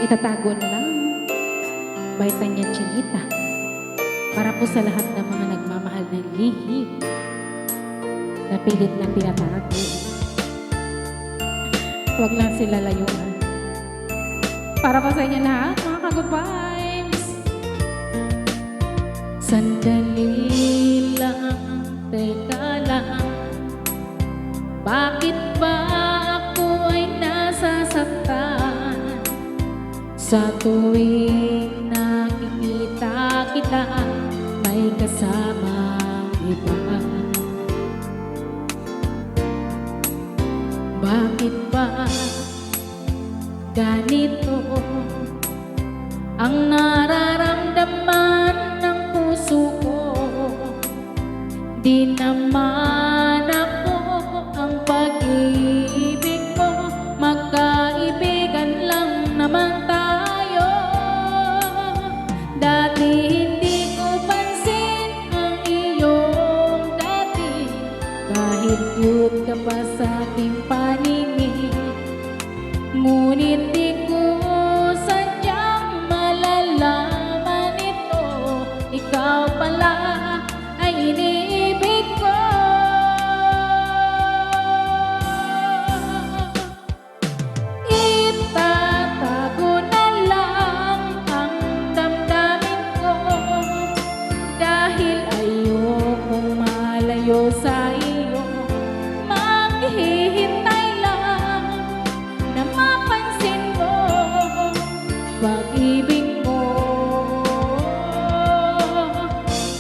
Itatago na lang, baitan niya Chinita, para po sa lahat ng mga nagmamahal ng lihim na pilit na pinatago. Huwag lang sila layuan. Para po sa inyo lahat, mga ka-good vibes. Sandali lang, teka lang, bakit ba ako ay nasasaktan sa tuwing nakikita kita may kasamang iba? Bakit ba ganito ang nararamdaman ng puso ko? Di naman ako ang pag-ibig mo, magkaibigan lang naman tayo. Dati hindi ko pansin ang iyong dati, kahit cute ka pa sa aking paningin. Ngunit di ko sadyang malalaman ito, ikaw pala ay iniibig ko. Itatago na lang ang damdamin ko, dahil ayokong malayo sa iyo. Maghihintay lang na mapansin mo pag-ibig mo,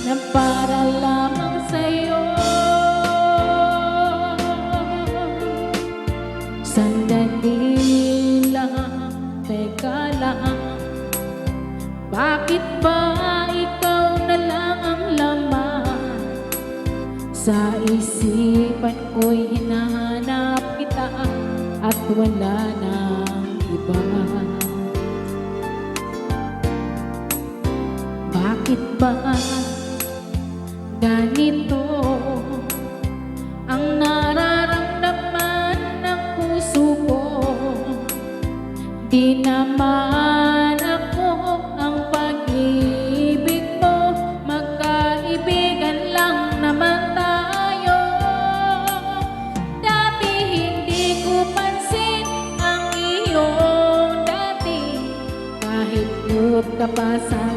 na para lamang sa'yo. Sandali lang, teka lang, bakit ba ikaw na lang ang laman sa isipan ko'y hinahanap kita at wala nang iba? Bakit ba ganito ang nararamdaman ng puso ko? Di naman ako ang pag-ibig mo, magkaibigan lang naman tayo. Dati hindi ko pansin ang iyong dati, kahit cute ka pa sa